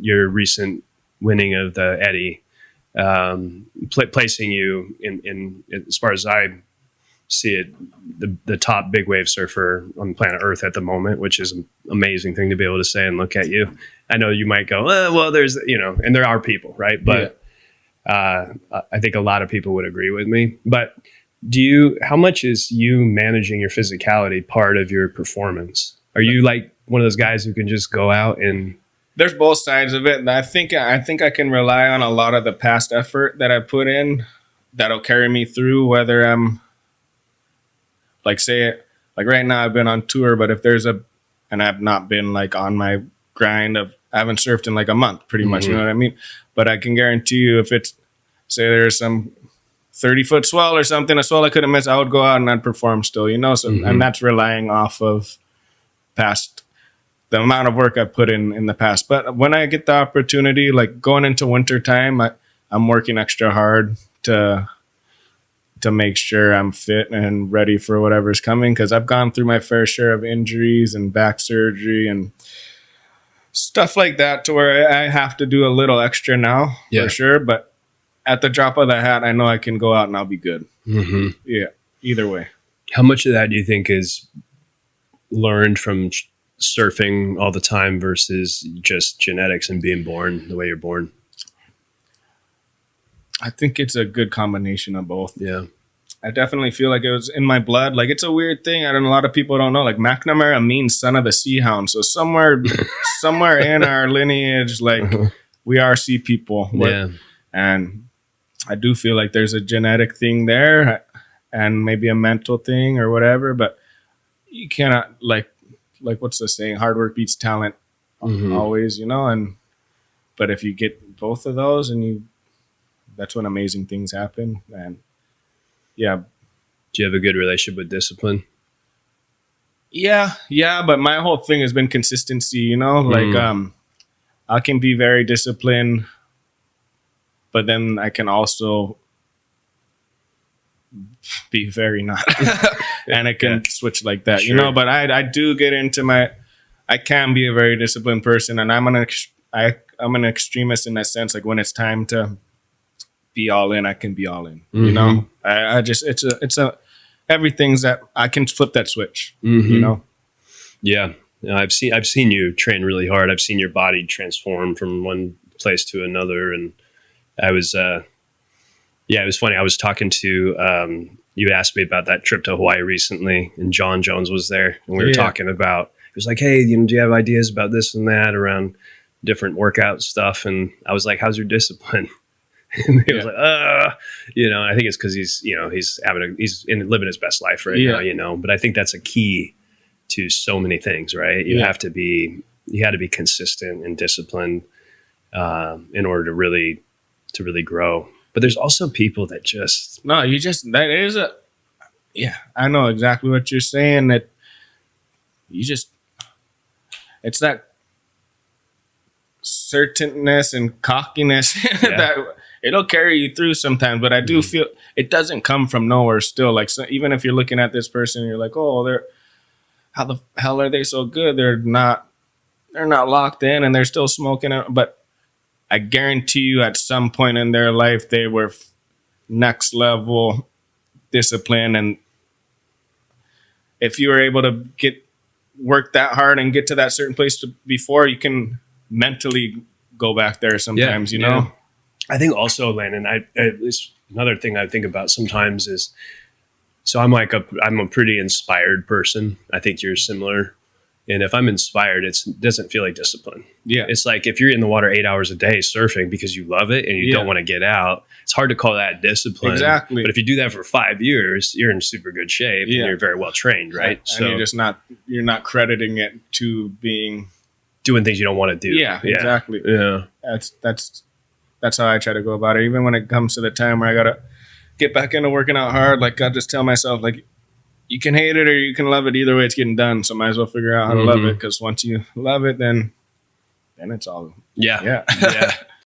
your recent winning of the Eddie, placing you in as far as I see it, the top big wave surfer on planet Earth at the moment, which is an amazing thing to be able to say and look at you. I know you might go, well, there's, and there are people, right? But I think a lot of people would agree with me. But how much is you managing your physicality part of your performance? Are you like one of those guys who can just go out and... There's both sides of it. And I think I can rely on a lot of the past effort that I put in that'll carry me through, whether I'm like, like right now I've been on tour, but if there's and I've not been like on my grind I haven't surfed in like a month pretty much, you know what I mean? But I can guarantee you if it's, say there's some 30-foot swell or something, a swell I couldn't miss, I would go out and I'd perform still, So, and that's relying off of the amount of work I put in the past. But when I get the opportunity, like going into winter time, I'm working extra hard to make sure I'm fit and ready for whatever's coming. Cause I've gone through my fair share of injuries and back surgery and stuff like that to where I have to do a little extra now for sure. But at the drop of the hat, I know I can go out and I'll be good. Mm-hmm. Yeah. Either way. How much of that do you think is learned from surfing all the time versus just genetics and being born the way you're born? I think it's a good combination of both. Yeah. I definitely feel like it was in my blood. Like it's a weird thing. A lot of people don't know. Like McNamara means son of the sea hound. So somewhere in our lineage, like we are sea people. Yeah. And I do feel like there's a genetic thing there and maybe a mental thing or whatever, but you cannot like what's the saying? Hard work beats talent always, but if you get both of those that's when amazing things happen. And yeah. Do you have a good relationship with discipline? Yeah. But my whole thing has been consistency, like, I can be very disciplined, but then I can also be very not, and I can switch like that, sure. But I do get into I can be a very disciplined person, and I'm an extremist in that sense. Like when it's time to be all in, I can be all in, I just, it's everything's that I can flip that switch, Yeah. I've seen you train really hard. I've seen your body transform from one place to another. And I was, it was funny. I was talking to, you asked me about that trip to Hawaii recently, and John Jones was there, and we were talking about, it was like, hey, do you have ideas about this and that around different workout stuff? And I was like, how's your discipline? And he was like, and I think it's because he's living his best life right now, but I think that's a key to so many things, right? You had to be consistent and disciplined, in order to really grow. But there's also people that I know exactly what you're saying, that it's that certainness and cockiness that it'll carry you through sometimes. But I do feel it doesn't come from nowhere still. Like, so even if you're looking at this person, you're like, oh, how the hell are they so good? They're not locked in and they're still smoking it. But I guarantee you at some point in their life, they were next level discipline. And if you were able to work that hard and get to that certain place before, you can mentally go back there sometimes, I think also, Landon, it's another thing I think about sometimes is, so I'm a pretty inspired person. I think you're similar. And if I'm inspired, it doesn't feel like discipline. Yeah. It's like if you're in the water 8 hours a day surfing because you love it and you don't want to get out, it's hard to call that discipline. Exactly. But if you do that for 5 years, you're in super good shape and you're very well trained, right? And you're not crediting it to being doing things you don't want to do. Yeah, exactly. Yeah. That's how I try to go about it. Even when it comes to the time where I got to get back into working out hard, like I just tell myself, like, you can hate it or you can love it. Either way, it's getting done. So might as well figure out how to love it. Because once you love it, then it's all. Yeah.